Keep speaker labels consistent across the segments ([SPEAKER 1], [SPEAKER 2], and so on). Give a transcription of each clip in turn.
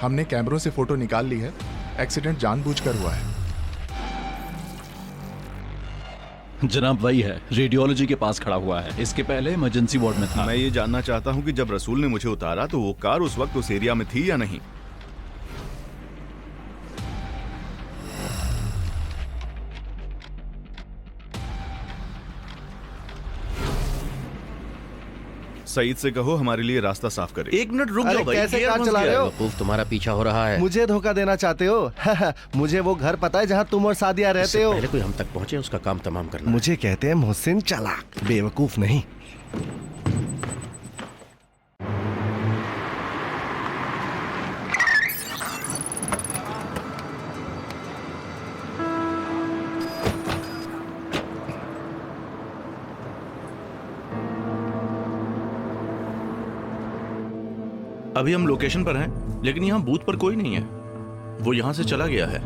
[SPEAKER 1] हमने कैमरों से फोटो निकाल ली है। एक्सीडेंट जानबूझकर हुआ है।
[SPEAKER 2] जनाब वही है, रेडियोलॉजी के पास खड़ा हुआ है। इसके पहले इमरजेंसी वार्ड में था।
[SPEAKER 3] मैं ये जानना चाहता हूँ कि जब रसूल ने मुझे उतारा तो वो कार उस वक्त उस एरिया में थी या नहीं। सईद से कहो हमारे लिए रास्ता साफ करे।
[SPEAKER 4] 1 मिनट रुक जाओ भाई।
[SPEAKER 5] कैसे कार चला रहे हो?
[SPEAKER 4] वकूफ तुम्हारा पीछा हो रहा है।
[SPEAKER 5] मुझे धोखा देना चाहते हो? मुझे वो घर पता है जहाँ तुम और सादिया रहते हो।
[SPEAKER 4] पहले कोई हम तक पहुंचे, उसका काम तमाम करना।
[SPEAKER 5] मुझे कहते हैं मोहसिन चालाक, बेवकूफ नहीं।
[SPEAKER 6] अभी हम लोकेशन पर हैं, लेकिन यहाँ बूथ पर कोई नहीं है। वो यहाँ से चला गया है।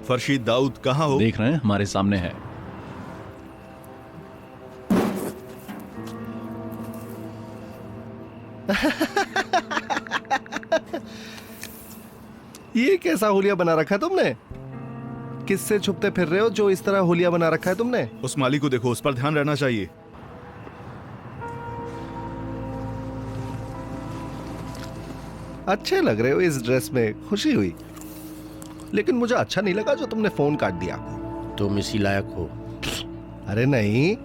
[SPEAKER 3] फरशीद दाऊद कहाँ हो?
[SPEAKER 2] देख रहे हैं, हमारे सामने है।
[SPEAKER 5] ये कैसा हुलिया बना रखा है तुमने? किससे छुपते फिर रहे हो जो इस तरह हुलिया बना रखा है तुमने?
[SPEAKER 3] उस माली को देखो, उस पर ध्यान रहना चाहिए।
[SPEAKER 5] अच्छे लग रहे हो इस ड्रेस में, खुशी हुई। लेकिन मुझे अच्छा नहीं लगा जो तुमने फोन काट दिया।
[SPEAKER 4] तुम इसी लायक हो।
[SPEAKER 5] अरे नहीं,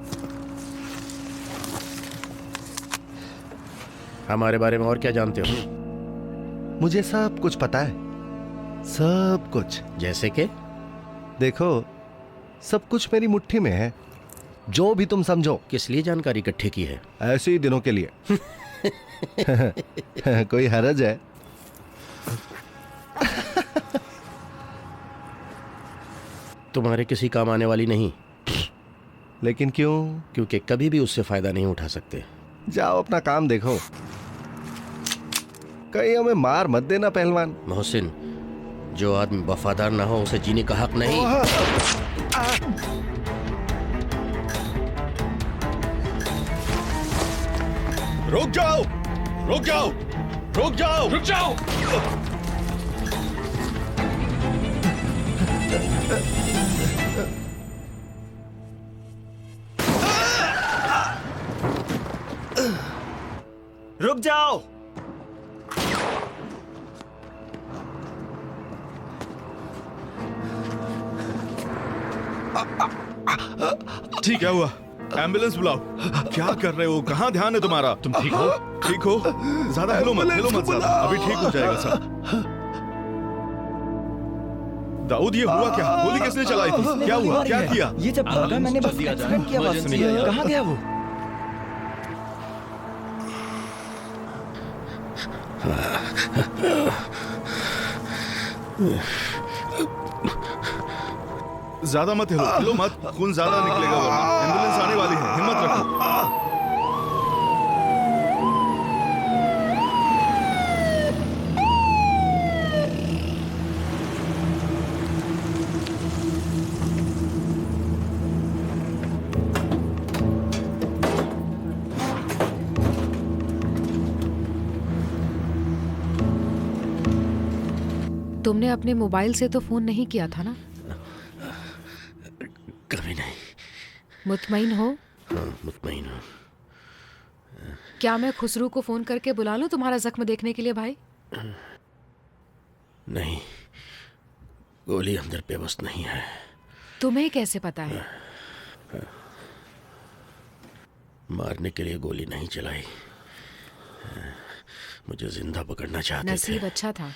[SPEAKER 4] हमारे बारे में और क्या जानते हो?
[SPEAKER 5] मुझे सब कुछ पता है, सब कुछ।
[SPEAKER 4] जैसे कि?
[SPEAKER 5] देखो, सब कुछ मेरी मुट्ठी में है, जो भी तुम समझो।
[SPEAKER 4] किस लिए जानकारी इकट्ठी की है?
[SPEAKER 5] ऐसे ही दिनों के लिए। कोई हरज है?
[SPEAKER 4] तुम्हारे किसी काम आने वाली नहीं।
[SPEAKER 5] लेकिन क्यों?
[SPEAKER 4] क्योंकि कभी भी उससे फायदा नहीं उठा सकते।
[SPEAKER 5] जाओ अपना काम देखो, कहीं हमें मार मत देना पहलवान।
[SPEAKER 4] मोहसिन, जो आदमी वफादार ना हो उसे जीने का हक नहीं।
[SPEAKER 3] रुक जाओ, रुक जाओ, रुक जाओ, रुक जाओ।
[SPEAKER 7] रुक जाओ।
[SPEAKER 3] ठीक है हुआ। एम्बुलेंस बुलाओ। क्या कर रहे हो? कहाँ ध्यान है तुम्हारा?
[SPEAKER 2] तुम ठीक हो?
[SPEAKER 3] ठीक हो? ज्यादा हिलो मत साहब, अभी ठीक हो जाएगा साहब। दाऊद, ये हुआ क्या? गोली किसने चलाई थी? क्या हुआ? क्या किया?
[SPEAKER 7] ये जब भागा मैंने बस
[SPEAKER 2] जल्दी आ जाओ।
[SPEAKER 7] एक्सीडेंट की आवाज सुनी।
[SPEAKER 2] Emergency आ जाओ।
[SPEAKER 7] कहाँ गया वो?
[SPEAKER 3] ज्यादा मत हिलो, हिलो मत, खून ज्यादा निकलेगा वरना। एम्बुलेंस आने वाली है, हिम्मत रखो।
[SPEAKER 8] तुमने अपने मोबाइल से तो फोन नहीं किया था ना?
[SPEAKER 4] कभी नहीं।
[SPEAKER 8] मुतमईन हो?
[SPEAKER 4] हाँ, मुतमईन हूँ।
[SPEAKER 8] क्या मैं खुसरू को फोन करके बुला लूं तुम्हारा जख्म देखने के लिए भाई?
[SPEAKER 4] नहीं, गोली अंदर पे बस नहीं है।
[SPEAKER 8] तुम्हें कैसे पता है?
[SPEAKER 4] मारने के लिए गोली नहीं चलाई, मुझे जिंदा पकड़ना चाहते
[SPEAKER 8] नसीब
[SPEAKER 4] थे।
[SPEAKER 8] अच्छा था।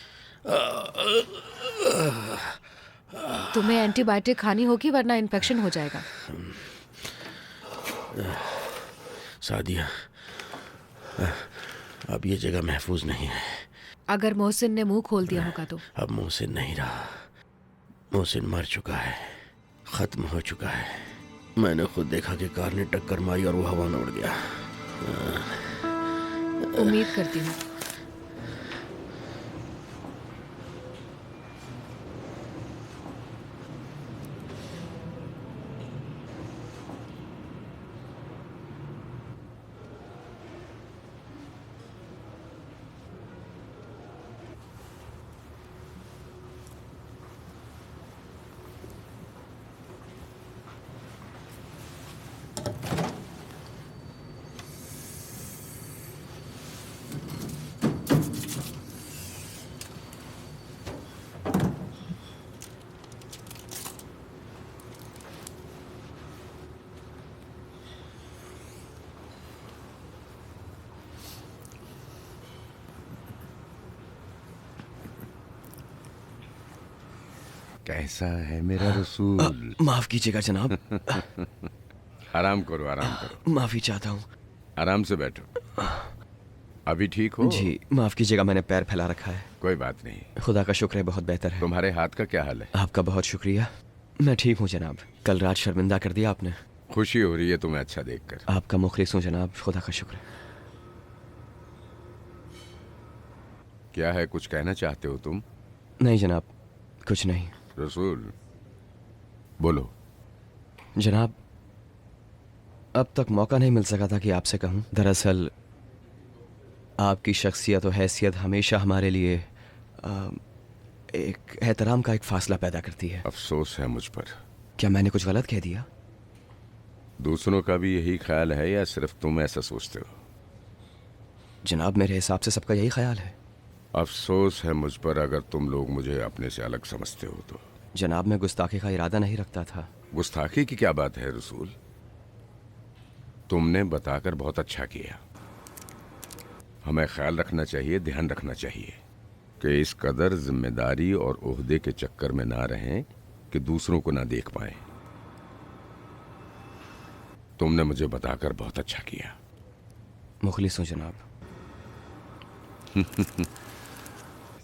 [SPEAKER 8] तुम्हें एंटीबायोटिक खानी होगी वरना इन्फेक्शन हो जाएगा।
[SPEAKER 4] सादिया, अब ये जगह महफूज नहीं है।
[SPEAKER 8] अगर मोहसिन ने मुंह खोल दिया होगा तो?
[SPEAKER 4] अब मोहसिन नहीं रहा, मोहसिन मर चुका है, खत्म हो चुका है। मैंने खुद देखा कि कार ने टक्कर मारी और वो हवा में उड़ गया।
[SPEAKER 8] उम्मीद करती हूँ।
[SPEAKER 9] कैसा है मेरा रसूल?
[SPEAKER 7] माफ कीजिएगा जनाब।
[SPEAKER 9] आराम करो, आराम करो।
[SPEAKER 7] माफी चाहता हूँ।
[SPEAKER 9] आराम से बैठो। अभी ठीक हो?
[SPEAKER 7] जी माफ कीजिएगा, मैंने पैर फैला रखा है।
[SPEAKER 9] कोई बात नहीं।
[SPEAKER 7] खुदा का शुक्र है, बहुत बेहतर है।
[SPEAKER 9] तुम्हारे हाथ का क्या हाल है?
[SPEAKER 7] आपका बहुत शुक्रिया। मैं ठीक हूँ जनाब। कल रात शर्मिंदा कर दिया आपने।
[SPEAKER 9] खुशी हो रही है तुम्हें अच्छा देखकर।
[SPEAKER 7] आपका मुखलिस हूँ जनाब, खुदा का शुक्र है।
[SPEAKER 9] क्या है, कुछ कहना चाहते हो तुम?
[SPEAKER 7] नहीं जनाब, कुछ नहीं।
[SPEAKER 9] रसूल, बोलो।
[SPEAKER 7] जनाब, अब तक मौका नहीं मिल सका था कि आपसे कहूं। दरअसल आपकी शख्सियत और हैसियत हमेशा हमारे लिए एक एहतराम का एक फासला पैदा करती है।
[SPEAKER 9] अफसोस है मुझ पर।
[SPEAKER 7] क्या मैंने कुछ गलत कह दिया?
[SPEAKER 9] दूसरों का भी यही ख्याल है या सिर्फ तुम ऐसा सोचते हो?
[SPEAKER 7] जनाब, मेरे हिसाब से सबका यही ख्याल है।
[SPEAKER 9] अफसोस है मुझ पर अगर तुम लोग मुझे अपने से अलग समझते हो तो।
[SPEAKER 7] जनाब, मैं गुस्ताखी का इरादा नहीं रखता था।
[SPEAKER 9] गुस्ताखी की क्या बात है रसूल? तुमने बताकर बहुत अच्छा किया। हमें ख्याल रखना चाहिए, ध्यान रखना चाहिए कि इस कदर जिम्मेदारी और ओहदे के चक्कर में ना रहें कि दूसरों को ना देख पाए। तुमने मुझे बताकर बहुत अच्छा किया।
[SPEAKER 7] मुखलिस हूं जनाब।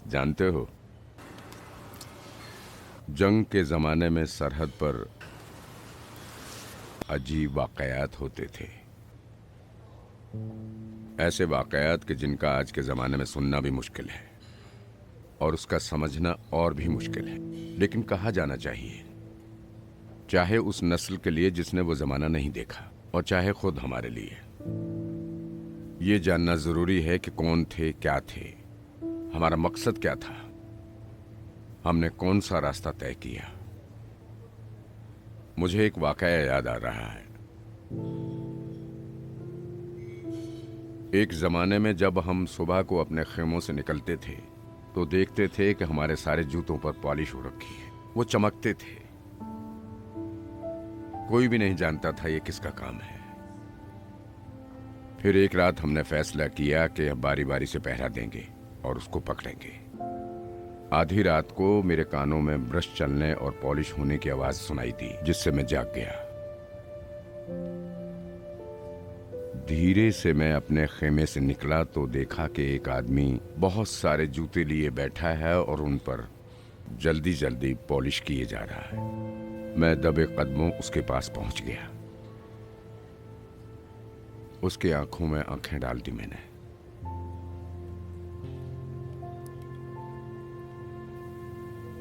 [SPEAKER 9] जानते हो, जंग के जमाने में सरहद पर अजीब वाकयात होते थे। ऐसे वाकयात कि जिनका आज के ज़माने में सुनना भी मुश्किल है और उसका समझना और भी मुश्किल है। लेकिन कहा जाना चाहिए, चाहे उस नस्ल के लिए जिसने वो ज़माना नहीं देखा और चाहे खुद हमारे लिए, ये जानना ज़रूरी है कि कौन थे, क्या थे, हमारा मकसद क्या था, हमने कौन सा रास्ता तय किया। मुझे एक वाकया याद आ रहा है। एक जमाने में जब हम सुबह को अपने खेमों से निकलते थे तो देखते थे कि हमारे सारे जूतों पर पॉलिश हो रखी है, वो चमकते थे। कोई भी नहीं जानता था ये किसका काम है। फिर एक रात हमने फैसला किया कि बारी बारी से पहरा देंगे और उसको पकड़ेंगे। आधी रात को मेरे कानों में ब्रश चलने और पॉलिश होने की आवाज सुनाई दी, जिससे मैं जाग गया। धीरे से मैं अपने खेमे से निकला तो देखा कि एक आदमी बहुत सारे जूते लिए बैठा है और उन पर जल्दी जल्दी पॉलिश किए जा रहा है। मैं दबे कदमों उसके पास पहुंच गया। उसके आंखों में आंखें डाल दी मैंने।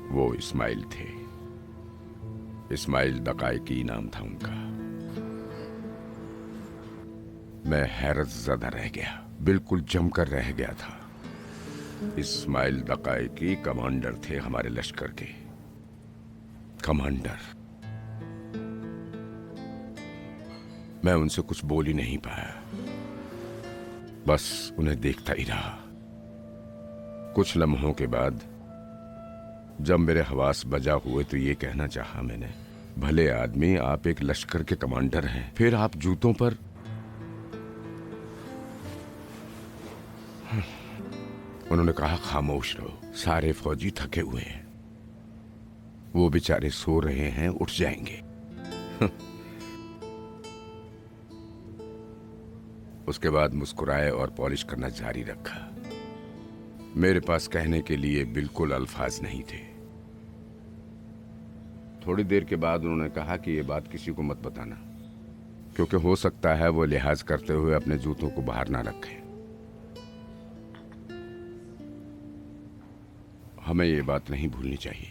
[SPEAKER 9] वो इस्माइल थे। इस्माइल दकाइकी नाम था उनका। मैं हैरत ज़दा रह गया, बिल्कुल जमकर रह गया था। इस्माइल दकाइकी कमांडर थे हमारे लश्कर के, कमांडर। मैं उनसे कुछ बोल ही नहीं पाया, बस उन्हें देखता ही रहा। कुछ लम्हों के बाद जब मेरे हवास बजा हुए तो ये कहना चाहा मैंने, भले आदमी, आप एक लश्कर के कमांडर हैं, फिर आप जूतों पर। उन्होंने कहा, खामोश रहो, सारे फौजी थके हुए हैं, वो बेचारे सो रहे हैं, उठ जाएंगे। उसके बाद मुस्कुराए और पॉलिश करना जारी रखा। मेरे पास कहने के लिए बिल्कुल अल्फाज नहीं थे। थोड़ी देर के बाद उन्होंने कहा कि ये बात किसी को मत बताना, क्योंकि हो सकता है वो लिहाज करते हुए अपने जूतों को बाहर ना रखें। हमें ये बात नहीं भूलनी चाहिए,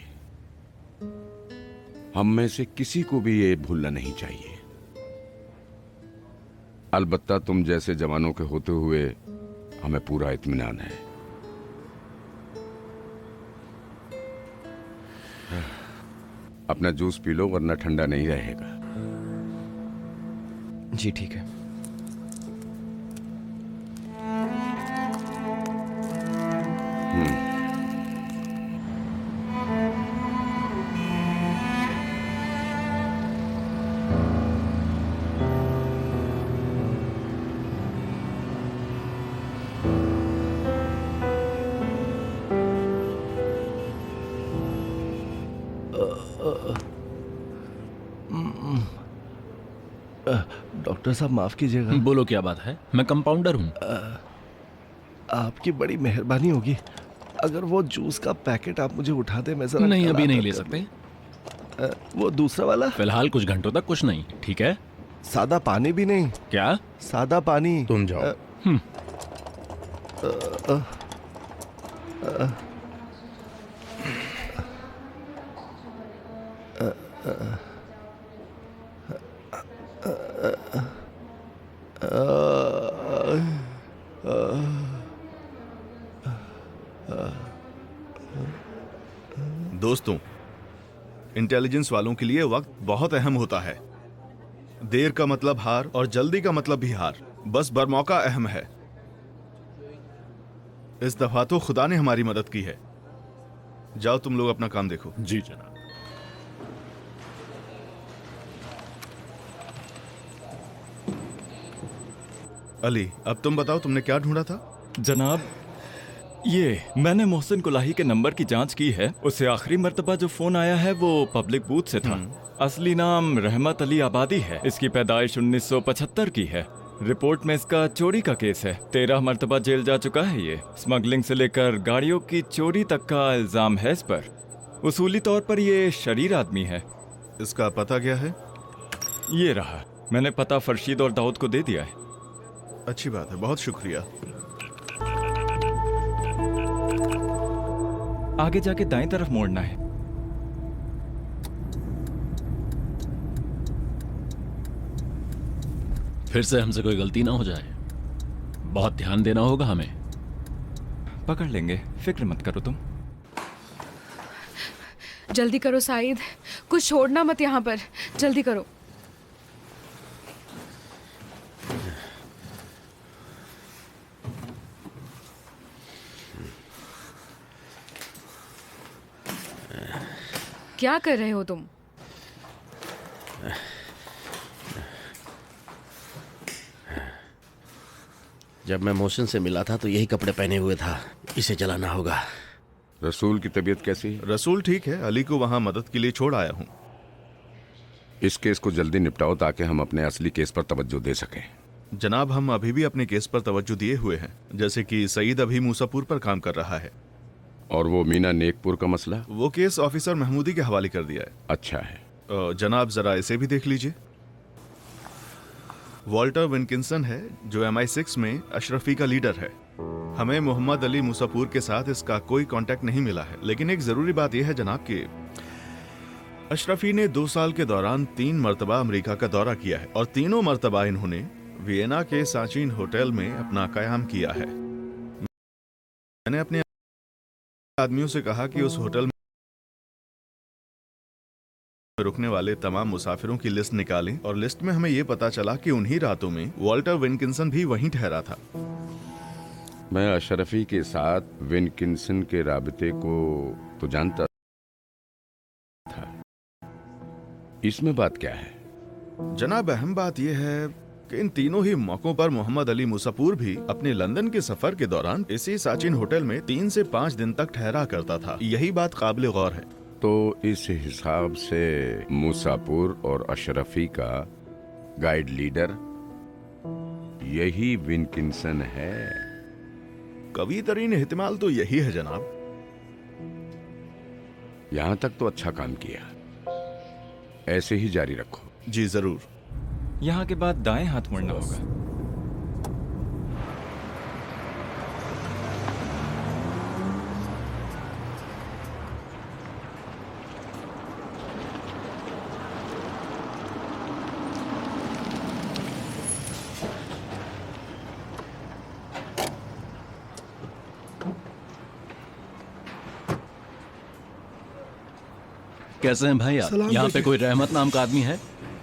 [SPEAKER 9] हम में से किसी को भी ये भूलना नहीं चाहिए। अलबत्ता तुम जैसे जवानों के होते हुए हमें पूरा इत्मीनान है। अपना जूस पी लो वरना ठंडा नहीं रहेगा।
[SPEAKER 7] जी ठीक है।
[SPEAKER 5] डॉक्टर साहब माफ कीजिएगा,
[SPEAKER 2] बोलो क्या बात है? मैं कंपाउंडर हूँ।
[SPEAKER 5] आपकी बड़ी मेहरबानी होगी अगर वो जूस का पैकेट आप मुझे उठा दे। मैं जरा
[SPEAKER 2] नहीं,
[SPEAKER 5] कल
[SPEAKER 2] अभी नहीं
[SPEAKER 5] आता
[SPEAKER 2] ले
[SPEAKER 5] कर
[SPEAKER 2] सकते।
[SPEAKER 5] लूं। वो दूसरा वाला
[SPEAKER 2] फिलहाल कुछ घंटों तक कुछ नहीं, ठीक है?
[SPEAKER 5] सादा पानी भी नहीं?
[SPEAKER 2] क्या?
[SPEAKER 5] सादा पानी।
[SPEAKER 3] तुम जाओ। दोस्तों, इंटेलिजेंस वालों के लिए वक्त बहुत अहम होता है। देर का मतलब हार और जल्दी का मतलब भी हार। बस बरमौका अहम है। इस दफा तो खुदा ने हमारी मदद की है। जाओ तुम लोग अपना काम देखो।
[SPEAKER 2] जी जनाब।
[SPEAKER 3] अली, अब तुम बताओ तुमने क्या ढूंढा था?
[SPEAKER 10] जनाब, ये मैंने मोहसिन कुलाही के नंबर की जांच की है। उससे आखिरी मर्तबा जो फोन आया है वो पब्लिक बूथ से था। असली नाम रहमत अली आबादी है। इसकी पैदाइश 1975 की है। रिपोर्ट में इसका चोरी का केस है। 13 मर्तबा जेल जा चुका है ये। स्मगलिंग से लेकर गाड़ियों की चोरी तक का इल्जाम है इस पर। उसूली तौर पर ये शरीर आदमी है।
[SPEAKER 3] इसका पता क्या है?
[SPEAKER 10] ये रहा, मैंने पता फरशीद और दाऊद को दे दिया है।
[SPEAKER 3] अच्छी बात है, बहुत शुक्रिया।
[SPEAKER 10] आगे जाके दाएं तरफ मोड़ना है।
[SPEAKER 2] फिर से हमसे कोई गलती ना हो जाए, बहुत ध्यान देना होगा हमें।
[SPEAKER 10] पकड़ लेंगे, फिक्र मत करो तुम।
[SPEAKER 8] जल्दी करो साइद, कुछ छोड़ना मत यहाँ पर, जल्दी करो। क्या कर रहे हो तुम?
[SPEAKER 4] जब मैं मोहसिन से मिला था तो यही कपड़े पहने हुए था। इसे जलाना होगा।
[SPEAKER 9] रसूल की तबीयत कैसी है?
[SPEAKER 3] रसूल ठीक है, अली को वहाँ मदद के लिए छोड़ आया हूँ।
[SPEAKER 9] इस केस को जल्दी निपटाओ ताकि हम अपने असली केस पर तवज्जो दे सकें।
[SPEAKER 3] जनाब, हम अभी भी अपने केस पर तवज्जो दिए हुए हैं, जैसे कि सईद अभी मूसापुर पर काम कर रहा है।
[SPEAKER 9] और वो मीना नेकपुर का मसला?
[SPEAKER 3] वो केस ऑफिसर महमूदी के हवाले कर दिया है।
[SPEAKER 9] अच्छा है।
[SPEAKER 3] जनाब, जरा इसे भी देख लीजिए। वॉल्टर विनकिंसन है, जो MI6 में अशरफी का लीडर है। हमें मोहम्मद अली मूसापुर के साथ इसका कोई कांटेक्ट नहीं मिला है, लेकिन एक जरूरी बात यह है जनाब कि अशरफी ने 2 साल के दौरान 3 मरतबा अमेरिका का दौरा किया है और तीनों मरतबा इन्होंने वियना के साचिन होटल में अपना कयाम किया है। मैंने अपने आदमियों से कहा कि उस होटल में रुकने वाले तमाम मुसाफिरों की लिस्ट निकालें और लिस्ट में हमें यह पता चला कि उन्हीं रातों में वॉल्टर विनकिंसन भी वहीं ठहरा था।
[SPEAKER 9] मैं अशरफी के साथ विनकिंसन के राबते को तो जानता था। इसमें बात क्या है?
[SPEAKER 3] जनाब, अहम बात यह है कि इन तीनों ही मौकों पर मोहम्मद अली मूसापुर भी अपने लंदन के सफर के दौरान इसी साचिन होटल में 3 से 5 दिन तक ठहरा करता था। यही बात काबिल गौर है।
[SPEAKER 9] तो इस हिसाब से मूसापुर और अशरफी का गाइड लीडर यही विनकिंसन है।
[SPEAKER 3] कवी तरीन एहतिमाल तो यही है जनाब।
[SPEAKER 9] यहां तक तो अच्छा काम किया, ऐसे ही जारी रखो।
[SPEAKER 3] जी जरूर।
[SPEAKER 10] यहाँ के बाद दाएं हाथ मुड़ना होगा।
[SPEAKER 2] कैसे हैं भाई आप?
[SPEAKER 5] सलाम
[SPEAKER 2] यहाँ पे
[SPEAKER 5] बेटे।
[SPEAKER 2] कोई रहमत नाम का आदमी है?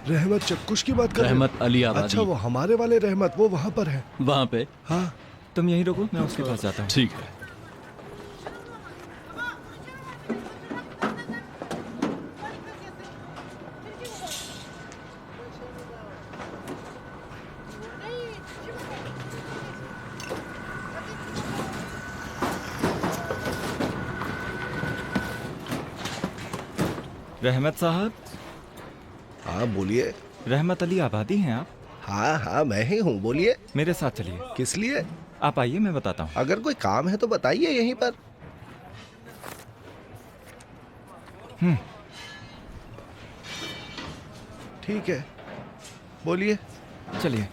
[SPEAKER 5] रहमत चक्कुश की बात कर रहे हैं?
[SPEAKER 2] रहमत अली आबादी।
[SPEAKER 5] अच्छा, वो हमारे वाले रहमत, वो वहाँ पर है।
[SPEAKER 2] वहाँ पे?
[SPEAKER 5] हाँ।
[SPEAKER 10] तुम यहीं रुको, मैं उसके पास जाता हूँ।
[SPEAKER 2] ठीक है।
[SPEAKER 10] रहमत साहब।
[SPEAKER 5] हाँ बोलिए।
[SPEAKER 10] रहमत अली आबादी हैं आप?
[SPEAKER 5] हाँ हाँ, मैं ही हूँ, बोलिए।
[SPEAKER 10] मेरे साथ चलिए।
[SPEAKER 5] किस लिए?
[SPEAKER 10] आप आइए, मैं बताता हूँ।
[SPEAKER 5] अगर कोई काम है तो बताइए यहीं पर। ठीक है, बोलिए।
[SPEAKER 10] चलिए।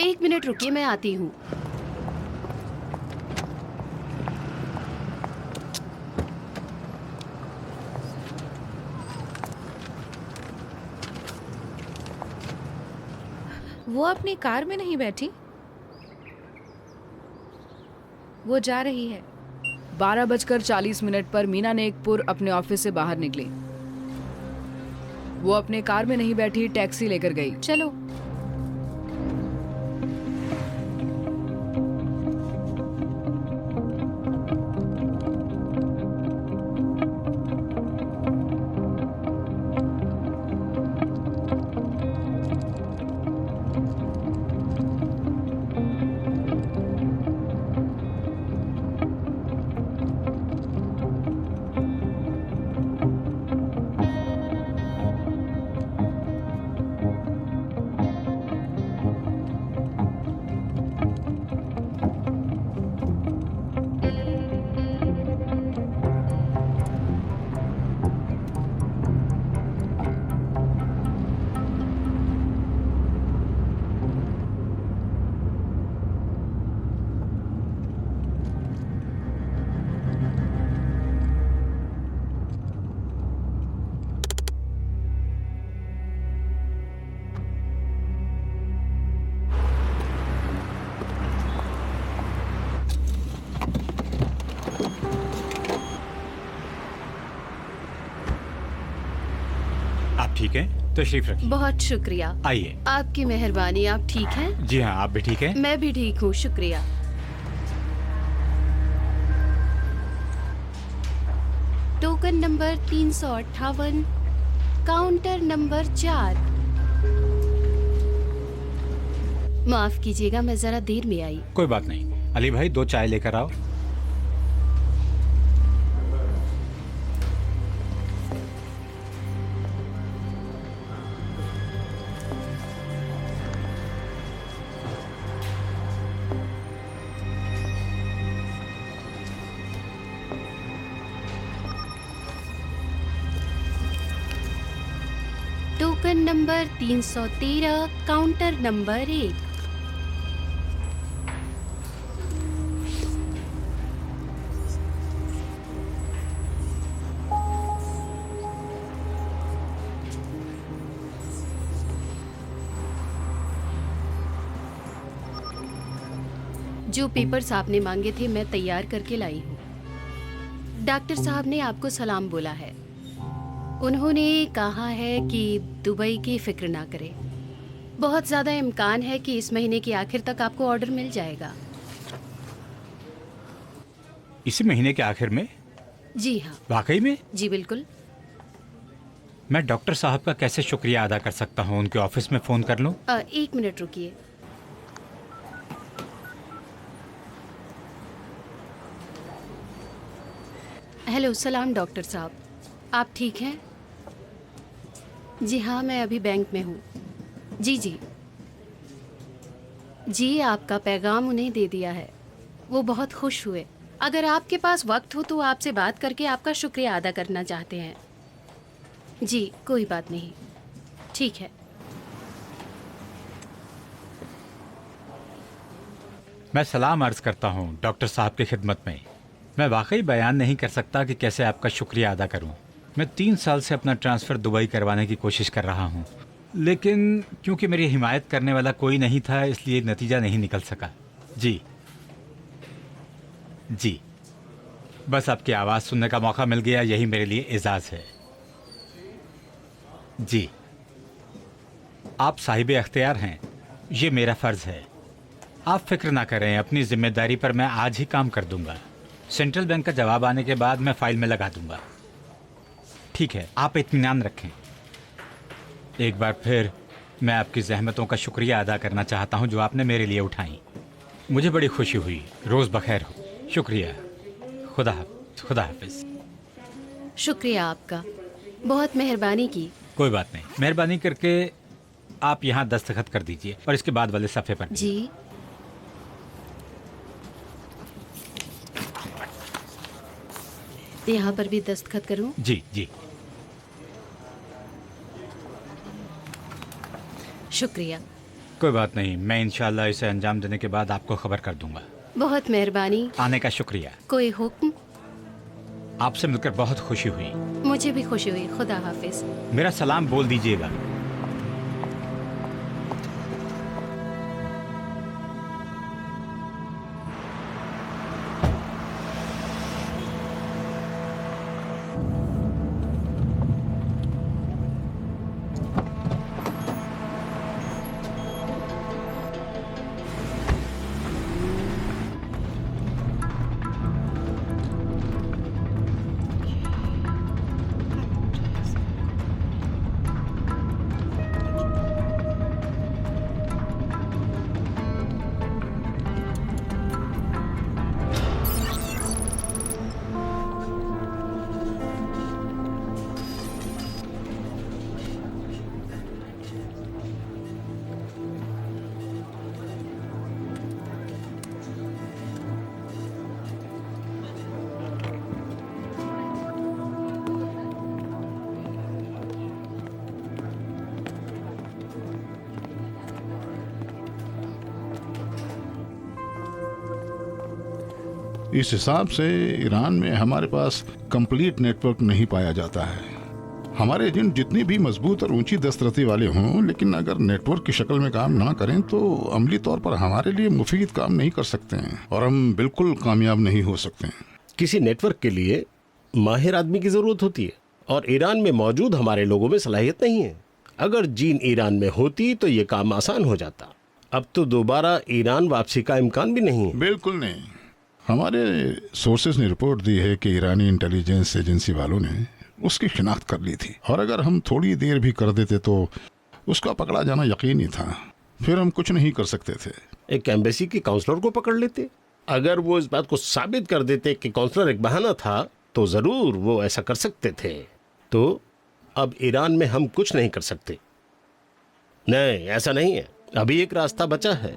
[SPEAKER 11] एक मिनट रुकिए, मैं आती हूँ।
[SPEAKER 8] वो अपनी कार में नहीं बैठी? वो जा रही है।
[SPEAKER 12] 12:40 पर मीना नेकपुर अपने ऑफिस से बाहर निकली। वो अपने कार में नहीं बैठी, टैक्सी लेकर गई।
[SPEAKER 8] चलो।
[SPEAKER 13] ठीक है, तशरीफ रखिए।
[SPEAKER 11] बहुत शुक्रिया।
[SPEAKER 13] आइए।
[SPEAKER 11] आपकी मेहरबानी। आप ठीक हैं?
[SPEAKER 13] जी हाँ, आप भी ठीक हैं?
[SPEAKER 11] मैं भी ठीक हूँ, शुक्रिया। Token number 358, counter number 4। माफ कीजिएगा, मैं जरा देर में आई।
[SPEAKER 13] कोई बात नहीं। अली भाई 2 चाय लेकर आओ।
[SPEAKER 11] Token number 313, counter number 1। जो पेपर्स आपने मांगे थे मैं तैयार करके लाई हूँ। डॉक्टर साहब ने आपको सलाम बोला है। उन्होंने कहा है कि दुबई की फिक्र ना करें। बहुत ज़्यादा इम्कान है कि इस महीने के आखिर तक आपको ऑर्डर मिल जाएगा।
[SPEAKER 13] इसी महीने के आखिर में?
[SPEAKER 11] जी हाँ।
[SPEAKER 13] वाकई में?
[SPEAKER 11] जी बिल्कुल।
[SPEAKER 13] मैं डॉक्टर साहब का कैसे शुक्रिया अदा कर सकता हूँ? उनके ऑफिस में फ़ोन कर लूँ?
[SPEAKER 11] 1 मिनट रुकिए। हेलो, सलाम डॉक्टर साहब, आप ठीक हैं? जी हाँ, मैं अभी बैंक में हूँ। जी जी जी, आपका पैगाम उन्हें दे दिया है, वो बहुत खुश हुए। अगर आपके पास वक्त हो तो आपसे बात करके आपका शुक्रिया अदा करना चाहते हैं। जी कोई बात नहीं, ठीक है।
[SPEAKER 13] मैं सलाम अर्ज़ करता हूँ डॉक्टर साहब की खिदमत में। मैं वाकई बयान नहीं कर सकता कि कैसे आपका शुक्रिया अदा करूँ। मैं 3 साल से अपना ट्रांसफ़र दुबई करवाने की कोशिश कर रहा हूँ, लेकिन क्योंकि मेरी हिमायत करने वाला कोई नहीं था इसलिए नतीजा नहीं निकल सका। जी जी, बस आपकी आवाज़ सुनने का मौका मिल गया, यही मेरे लिए एजाज़ है। जी, आप साहिब अख्तियार हैं, ये मेरा फ़र्ज़ है। आप फिक्र ना करें, अपनी जिम्मेदारी पर मैं आज ही काम कर दूंगा। सेंट्रल बैंक का जवाब आने के बाद मैं फ़ाइल में लगा दूंगा। ठीक है, आप इत्मीनान रखें। एक बार फिर मैं आपकी ज़हमतों का शुक्रिया अदा करना चाहता हूं जो आपने मेरे लिए उठाई। मुझे बड़ी खुशी हुई। रोज़ बखैर हो। शुक्रिया। खुदा हाफिज़।
[SPEAKER 11] शुक्रिया आपका, बहुत मेहरबानी की।
[SPEAKER 13] कोई बात नहीं, मेहरबानी करके आप यहाँ दस्तखत कर दीजिए और इसके बाद वाले सफ़े पर।
[SPEAKER 11] जी यहाँ पर भी दस्तखत करूं?
[SPEAKER 13] जी जी।
[SPEAKER 11] शुक्रिया।
[SPEAKER 13] कोई बात नहीं, मैं इंशाल्लाह इसे अंजाम देने के बाद आपको खबर कर दूंगा।
[SPEAKER 11] बहुत मेहरबानी।
[SPEAKER 13] आने का शुक्रिया।
[SPEAKER 11] कोई हुक्म?
[SPEAKER 13] आपसे मिलकर बहुत खुशी हुई।
[SPEAKER 11] मुझे भी खुशी हुई। खुदा हाफिज।
[SPEAKER 13] मेरा सलाम बोल दीजिएगा।
[SPEAKER 14] इस हिसाब से ईरान में हमारे पास कंप्लीट नेटवर्क नहीं पाया जाता है। हमारे एजेंट जितनी भी मजबूत और ऊंची दस्तरती वाले हों, लेकिन अगर नेटवर्क की शक्ल में काम ना करें तो अमली तौर पर हमारे लिए मुफीद काम नहीं कर सकते हैं और हम बिल्कुल कामयाब नहीं हो सकते हैं।
[SPEAKER 4] किसी नेटवर्क के लिए माहिर आदमी की जरूरत होती है और ईरान में मौजूद हमारे लोगों में सलाहियत नहीं है। अगर जीन ईरान में होती तो ये काम आसान हो जाता। अब तो दोबारा ईरान वापसी का इम्कान भी नहीं है।
[SPEAKER 14] बिल्कुल नहीं। हमारे सोर्सेज ने रिपोर्ट दी है कि ईरानी इंटेलिजेंस एजेंसी वालों ने उसकी शिनाख्त कर ली थी, और अगर हम थोड़ी देर भी कर देते तो उसका पकड़ा जाना यकीनी था। फिर हम कुछ नहीं कर सकते थे।
[SPEAKER 4] एक एम्बेसी के काउंसलर को पकड़ लेते। अगर वो इस बात को साबित कर देते कि काउंसलर एक बहाना था तो जरूर वो ऐसा कर सकते थे। तो अब ईरान में हम कुछ नहीं कर सकते। नहीं, ऐसा नहीं है, अभी एक रास्ता बचा है।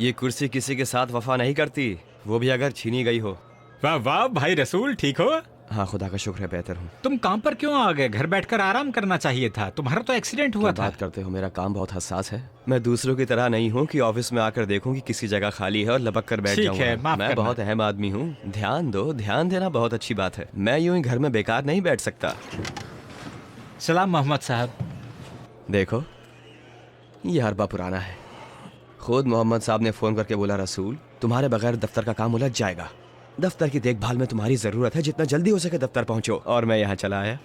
[SPEAKER 7] ये कुर्सी किसी के साथ वफा नहीं करती, वो भी अगर छीनी गई हो।
[SPEAKER 13] वाह वाह भाई रसूल, ठीक हो?
[SPEAKER 7] हाँ, खुदा का शुक्र है, बेहतर हूँ।
[SPEAKER 13] तुम काम पर क्यों आ गए? घर बैठकर आराम करना चाहिए था, तुम्हारा तो एक्सीडेंट हुआ था।
[SPEAKER 7] बात करते हो, मेरा काम बहुत हसास है। मैं दूसरों की तरह नहीं हूँ कि ऑफिस में आकर देखूं कि किसी जगह खाली है और लपक कर बैठ जाऊंगा। मैं बहुत अहम आदमी हूँ। ध्यान दो, ध्यान देना बहुत अच्छी बात है। मैं यूं ही घर में बेकार नहीं बैठ सकता।
[SPEAKER 13] सलाम मोहम्मद साहब।
[SPEAKER 7] देखो, ये हरबा पुराना है। खुद मोहम्मद साहब ने फोन करके बोला, रसूल तुम्हारे बगैर दफ्तर का काम उलझ जाएगा। दफ्तर की देखभाल में तुम्हारी जरूरत है, जितना जल्दी हो सके दफ्तर पहुंचो। और मैं यहाँ चला आया।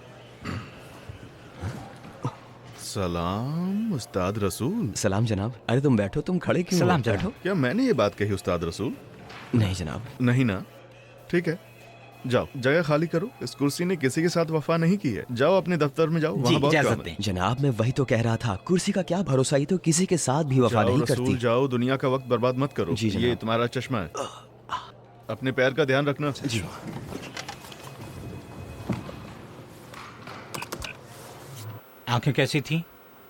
[SPEAKER 3] सलाम उस्ताद रसूल।
[SPEAKER 7] सलाम जनाब। अरे तुम बैठो, तुम खड़े क्यों?
[SPEAKER 13] सलाम
[SPEAKER 7] बैठो।
[SPEAKER 13] जनाब।
[SPEAKER 3] क्या मैंने ये बात कही उस्ताद रसूल?
[SPEAKER 7] नहीं जनाब।
[SPEAKER 3] नहीं ना, ठीक है, जाओ जगह खाली करो। इस कुर्सी ने किसी के साथ वफा नहीं की है। जाओ अपने दफ्तर में जाओ, वहाँ बहुत काम है।
[SPEAKER 7] जनाब मैं वही तो कह रहा था, कुर्सी का क्या भरोसा, ही तो किसी के साथ भी वफा नहीं करती।
[SPEAKER 3] जाओ, दुनिया का वक्त बर्बाद मत करो। ये तुम्हारा चश्मा है, अपने पैर का ध्यान रखना।
[SPEAKER 7] जी।
[SPEAKER 13] आंखें कैसी थी?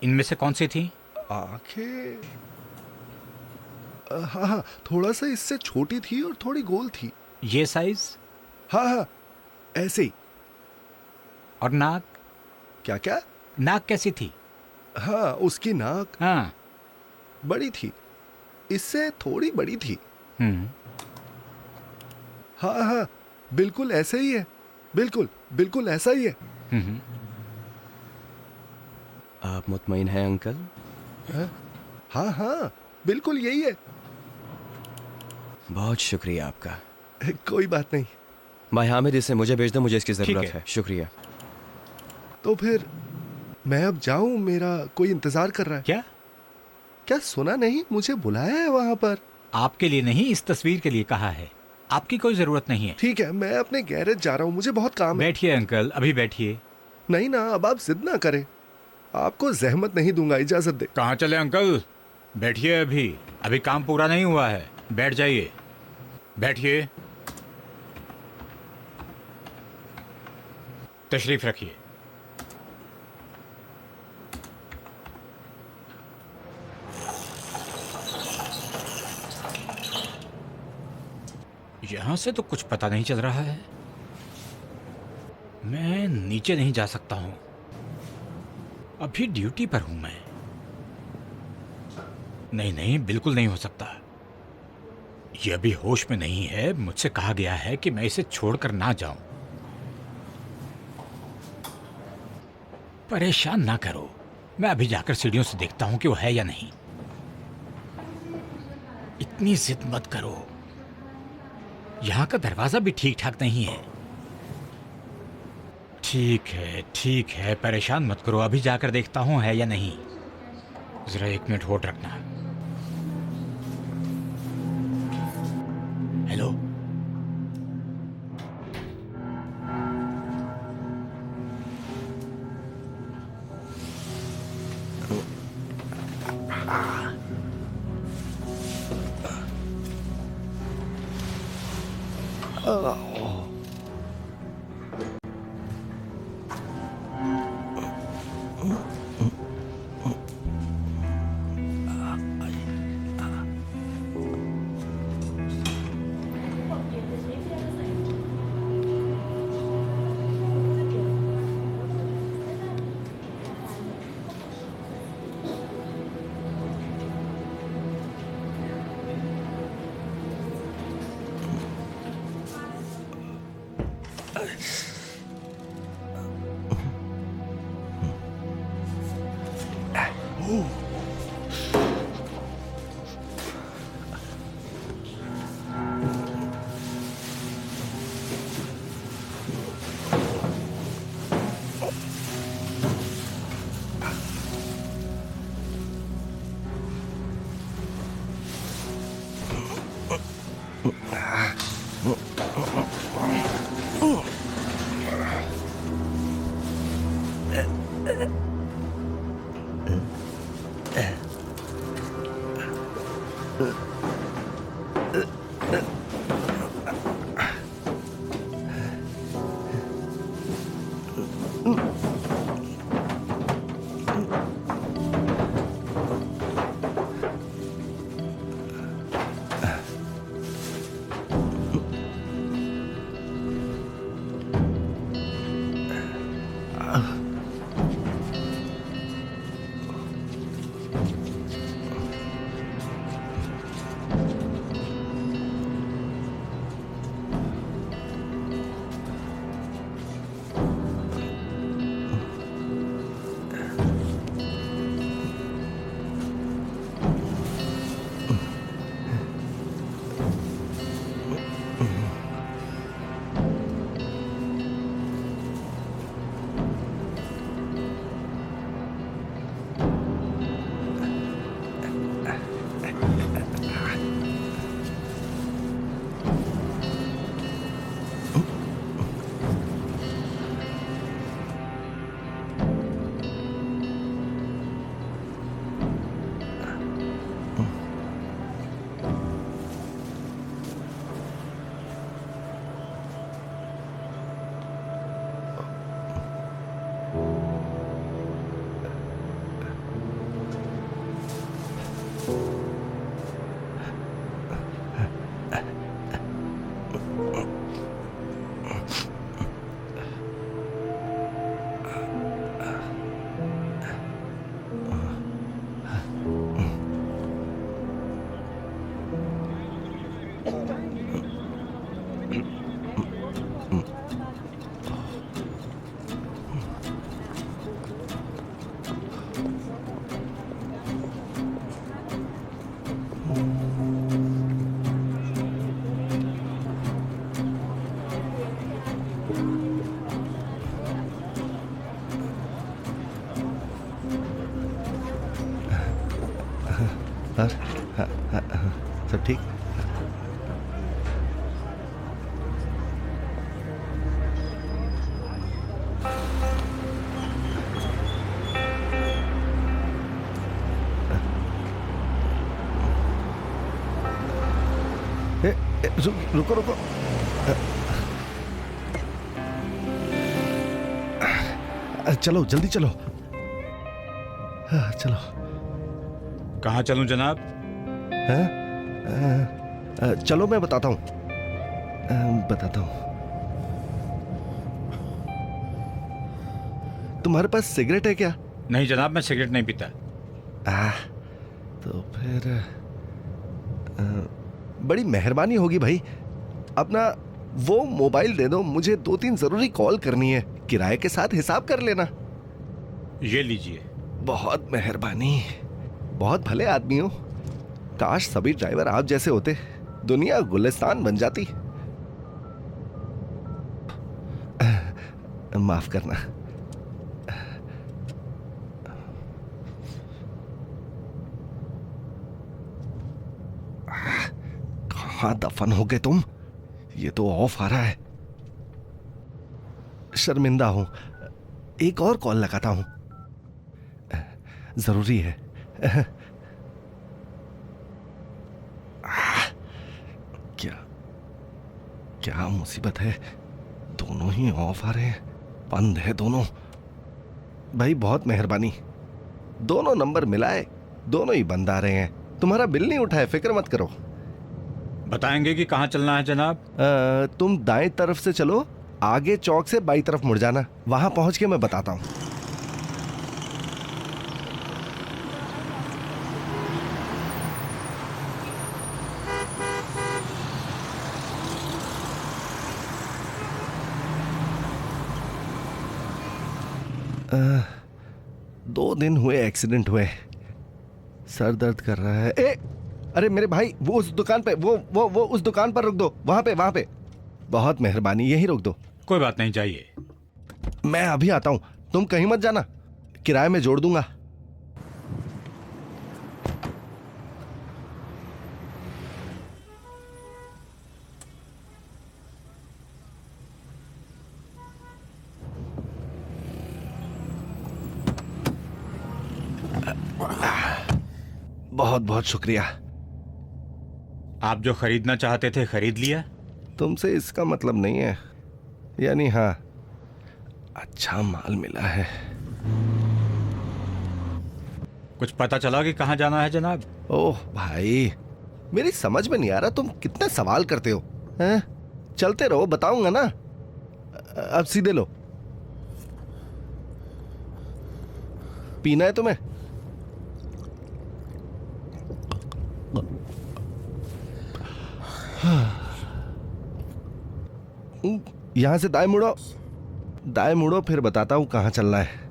[SPEAKER 13] इनमें से कौन सी थी?
[SPEAKER 5] आंखें हाँ हाँ, थोड़ा सा इससे छोटी थी और थोड़ी गोल थी।
[SPEAKER 13] ये साइज?
[SPEAKER 5] हाँ हाँ, ऐसे ही।
[SPEAKER 13] और नाक?
[SPEAKER 5] क्या क्या?
[SPEAKER 13] नाक कैसी थी?
[SPEAKER 5] हाँ, उसकी नाक
[SPEAKER 13] हाँ
[SPEAKER 5] बड़ी थी, इससे थोड़ी बड़ी थी। हाँ हाँ, बिल्कुल ऐसा ही है, बिल्कुल बिल्कुल ऐसा ही है।
[SPEAKER 7] आप मुतमईन हैं अंकल?
[SPEAKER 5] हाँ हाँ, बिल्कुल यही है।
[SPEAKER 7] बहुत शुक्रिया आपका।
[SPEAKER 5] कोई बात नहीं।
[SPEAKER 7] भाई हामिद, इसे मुझे भेज दो, मुझे इसकी जरूरत है। शुक्रिया।
[SPEAKER 5] तो फिर मैं अब जाऊं, मेरा कोई इंतजार कर रहा है।
[SPEAKER 13] क्या?
[SPEAKER 5] क्या सुना नहीं? मुझे बुलाया है वहां पर।
[SPEAKER 13] आपके लिए नहीं, इस तस्वीर के लिए कहा है। आपकी कोई जरूरत नहीं है।
[SPEAKER 5] ठीक है, मैं अपने गैरेज जा रहा हूँ, मुझे बहुत काम है।
[SPEAKER 13] बैठिए अंकल, अभी बैठिए।
[SPEAKER 5] नहीं ना, अब आप जिद ना करें, आपको जहमत नहीं दूंगा, इजाजत दे।
[SPEAKER 13] कहाँ चले अंकल? बैठिए, अभी अभी काम पूरा नहीं हुआ है। बैठ जाइए, बैठिए, तशरीफ रखिए। यहां से तो कुछ पता नहीं चल रहा है। मैं नीचे नहीं जा सकता हूं, अभी ड्यूटी पर हूं मैं। नहीं नहीं, बिल्कुल नहीं हो सकता। यह अभी होश में नहीं है। मुझसे कहा गया है कि मैं इसे छोड़कर ना जाऊं। परेशान ना करो, मैं अभी जाकर सीढ़ियों से देखता हूं कि वो है या नहीं। इतनी जिद मत करो, यहां का दरवाजा भी ठीक ठाक नहीं है। ठीक है, परेशान मत करो, अभी जाकर देखता हूं है या नहीं। जरा 1 मिनट होल्ड रखना। हेलो,
[SPEAKER 5] सब ठीक? रुको रुको, चलो जल्दी चलो। चलो।
[SPEAKER 13] कहाँ चलूं जनाब?
[SPEAKER 5] चलो मैं बताता हूँ, बताता हूँ। तुम्हारे पास सिगरेट है क्या?
[SPEAKER 13] नहीं जनाब, मैं सिगरेट नहीं पीता।
[SPEAKER 5] तो फिर बड़ी मेहरबानी होगी भाई, अपना वो मोबाइल दे दो, मुझे 2-3 जरूरी कॉल करनी है, किराए के साथ हिसाब कर लेना।
[SPEAKER 13] ये लीजिए।
[SPEAKER 5] बहुत मेहरबानी, बहुत भले आदमी हो। काश सभी ड्राइवर आप जैसे होते, दुनिया गुलिस्तान बन जाती। माफ करना। कहाँ दफन हो गए तुम? ये तो ऑफ आ रहा है। शर्मिंदा हूं, एक और कॉल लगाता हूं, जरूरी है। क्या क्या मुसीबत है, दोनों ही ऑफ आ रहे हैं, बंद है दोनों। भाई बहुत मेहरबानी, दोनों नंबर मिलाए, दोनों ही बंद आ रहे हैं। तुम्हारा बिल नहीं उठा है, फिक्र मत करो।
[SPEAKER 13] बताएंगे कि कहाँ चलना है जनाब?
[SPEAKER 5] तुम दाएं तरफ से चलो, आगे चौक से बाई तरफ मुड़ जाना, वहां पहुंच के मैं बताता हूं। दो दिन हुए एक्सीडेंट हुए, सर दर्द कर रहा है। अरे मेरे भाई, वो उस दुकान पे, वो उस दुकान पर रुक दो, वहां पे। बहुत मेहरबानी, यही रोक दो।
[SPEAKER 13] कोई बात नहीं, चाहिए।
[SPEAKER 5] मैं अभी आता हूं, तुम कहीं मत जाना, किराए में जोड़ दूंगा। बहुत बहुत शुक्रिया।
[SPEAKER 13] आप जो खरीदना चाहते थे खरीद लिया?
[SPEAKER 5] तुमसे इसका मतलब नहीं है, यानी हाँ, अच्छा माल मिला है।
[SPEAKER 13] कुछ पता चला कि कहाँ जाना है जनाब?
[SPEAKER 5] ओह भाई, मेरी समझ में नहीं आ रहा तुम कितने सवाल करते हो हैं? चलते रहो, बताऊंगा ना। अब सीधे लो। पीना है तुम्हें? यहां से दाएं मुड़ो, फिर बताता हूं कहां चलना है।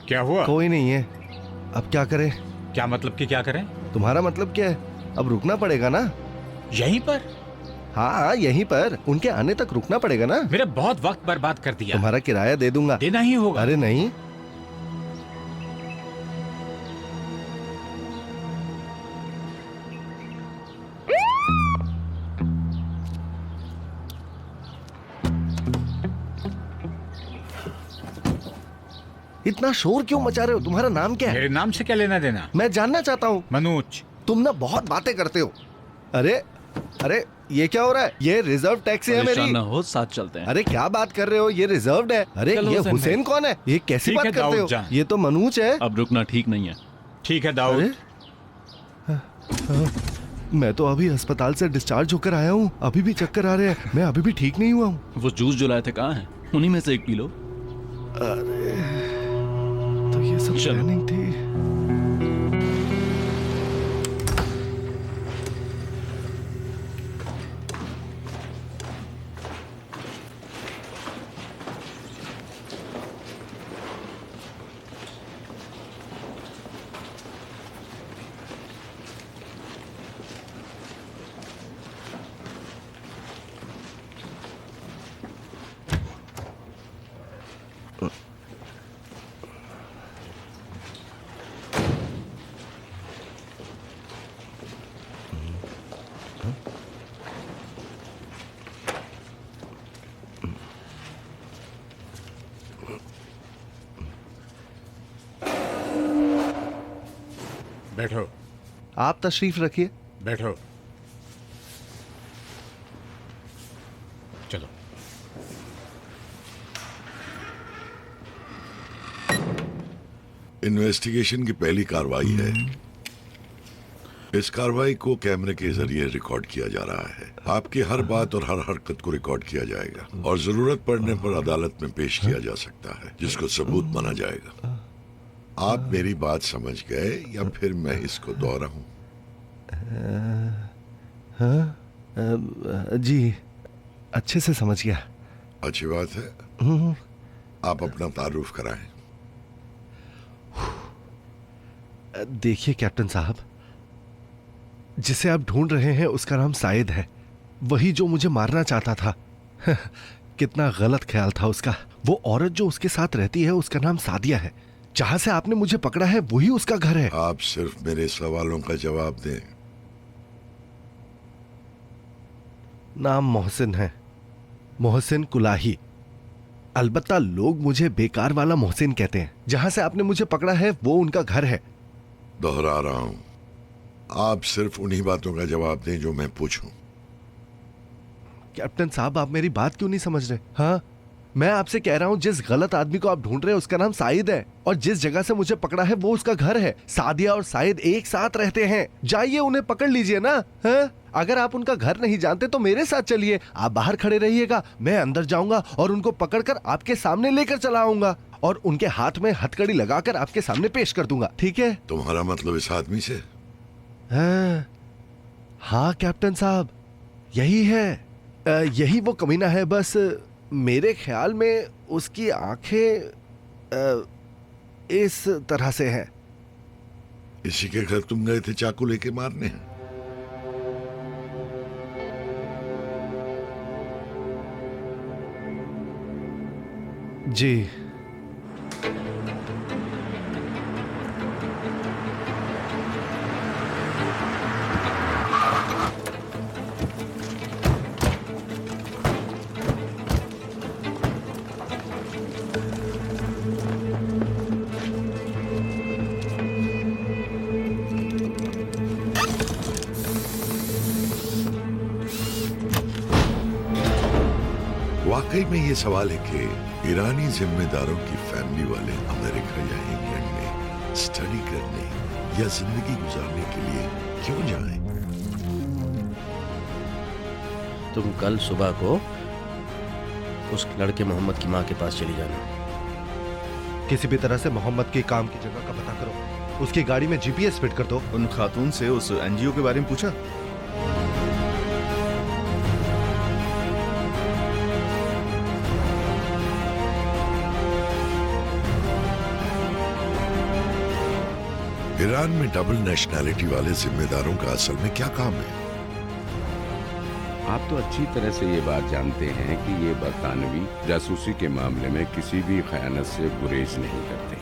[SPEAKER 13] क्या हुआ?
[SPEAKER 5] कोई नहीं है। अब क्या करें?
[SPEAKER 13] क्या मतलब कि क्या करें?
[SPEAKER 5] तुम्हारा मतलब क्या है? अब रुकना पड़ेगा ना।
[SPEAKER 13] यहीं पर?
[SPEAKER 5] हाँ, यहीं पर, उनके आने तक रुकना पड़ेगा ना।
[SPEAKER 13] मेरा बहुत वक्त बर्बाद कर दिया।
[SPEAKER 5] तुम्हारा किराया दे दूंगा।
[SPEAKER 13] देना ही होगा।
[SPEAKER 5] अरे नहीं, इतना शोर क्यों मचा रहे हो? तुम्हारा नाम क्या है?
[SPEAKER 13] मेरे नाम से क्या लेना देना?
[SPEAKER 5] मैं जानना चाहता हूँ।
[SPEAKER 13] मनोज।
[SPEAKER 5] तुम ना बहुत बातें करते हो। अरे अरे, ये क्या हो रहा है? ये रिजर्व टैक्सी है मेरी।
[SPEAKER 2] ना हो, साथ चलते हैं।
[SPEAKER 5] अरे क्या बात कर रहे हो? ये रिजर्व्ड है। अरे ये हुसैन कौन है? ये कैसी बात करते हो? ये तो मनोज है।
[SPEAKER 2] अब रुकना ठीक नहीं है।
[SPEAKER 13] ठीक है दाऊद।
[SPEAKER 5] मैं तो अभी अस्पताल से डिस्चार्ज होकर आया हूँ, अभी भी चक्कर आ रहे हैं, मैं अभी भी ठीक नहीं हुआ हूँ।
[SPEAKER 2] वो जूस जो लाए थे कहाँ है? उन्हीं में से एक पी लो।
[SPEAKER 5] अरे तो ये सब प्लानिंग थी।
[SPEAKER 14] बैठो।
[SPEAKER 5] आप तशरीफ रखिए।
[SPEAKER 14] बैठो। चलो।
[SPEAKER 15] इन्वेस्टिगेशन की पहली कार्रवाई है। इस कार्रवाई को कैमरे के जरिए रिकॉर्ड किया जा रहा है। आपकी हर बात और हर हरकत को रिकॉर्ड किया जाएगा और जरूरत पड़ने पर अदालत में पेश किया जा सकता है, जिसको सबूत माना जाएगा। आप मेरी बात समझ गए या फिर मैं इसको दोहराऊं?
[SPEAKER 5] जी, अच्छे से समझ गया।
[SPEAKER 15] अच्छी बात है। आप अपना तारुफ कराएं।
[SPEAKER 5] देखिए कैप्टन साहब, जिसे आप ढूंढ रहे हैं उसका नाम साइद है, वही जो मुझे मारना चाहता था। कितना गलत ख्याल था उसका। वो औरत जो उसके साथ रहती है उसका नाम सादिया है। जहां से आपने मुझे पकड़ा है वही उसका घर है।
[SPEAKER 15] आप सिर्फ मेरे सवालों का जवाब दें।
[SPEAKER 5] नाम मोहसिन है, मोहसिन कुलाही। अलबत्ता लोग मुझे बेकार वाला मोहसिन कहते हैं। जहां से आपने मुझे पकड़ा है वो उनका घर है।
[SPEAKER 15] दोहरा रहा हूं, आप सिर्फ उन्हीं बातों का जवाब दें जो मैं पूछूं।
[SPEAKER 5] कैप्टन साहब, आप मेरी बात क्यों नहीं समझ रहे? हाँ, मैं आपसे कह रहा हूं जिस गलत आदमी को आप ढूंढ रहे हैं उसका नाम साइद है और जिस जगह से मुझे पकड़ा है वो उसका घर है। सादिया और साइद एक साथ रहते हैं। जाइए उन्हें पकड़ लीजिए ना। हाँ? अगर आप उनका घर नहीं जानते तो मेरे साथ चलिए। आप बाहर खड़े रहिएगा, मैं अंदर जाऊंगा और उनको पकड़कर आपके सामने लेकर चला आऊंगा और उनके हाथ में हथकड़ी लगाकर आपके सामने पेश कर दूंगा। ठीक है?
[SPEAKER 15] तुम्हारा मतलब इस आदमी से?
[SPEAKER 5] हाँ कैप्टन साहब, यही है। यही वो कमीना है। बस मेरे ख्याल में उसकी आंखें इस तरह से हैं।
[SPEAKER 15] इसी के घर तुम गए थे चाकू लेके मारने?
[SPEAKER 5] जी।
[SPEAKER 15] वाकई में ये सवाल है कि ईरानी जिम्मेदारों की फैमिली वाले अमेरिका या इंग्लैंड में स्टडी करने या जिंदगी गुजारने के लिए क्यों जाएं?
[SPEAKER 16] तुम कल सुबह को उस लड़के मोहम्मद की माँ के पास चली जाना।
[SPEAKER 5] किसी भी तरह से मोहम्मद के काम की जगह का पता करो। उसकी गाड़ी में जीपीएस फिट कर दो।
[SPEAKER 3] उन खातून से उस एनजीओ के बारे में पूछा?
[SPEAKER 15] ईरान में डबल नेशनैलिटी वाले जिम्मेदारों का असल में क्या काम है?
[SPEAKER 9] आप तो अच्छी तरह से ये बात जानते हैं कि ये बरतानवी जासूसी के मामले में किसी भी खयानत से गुरेज नहीं करते।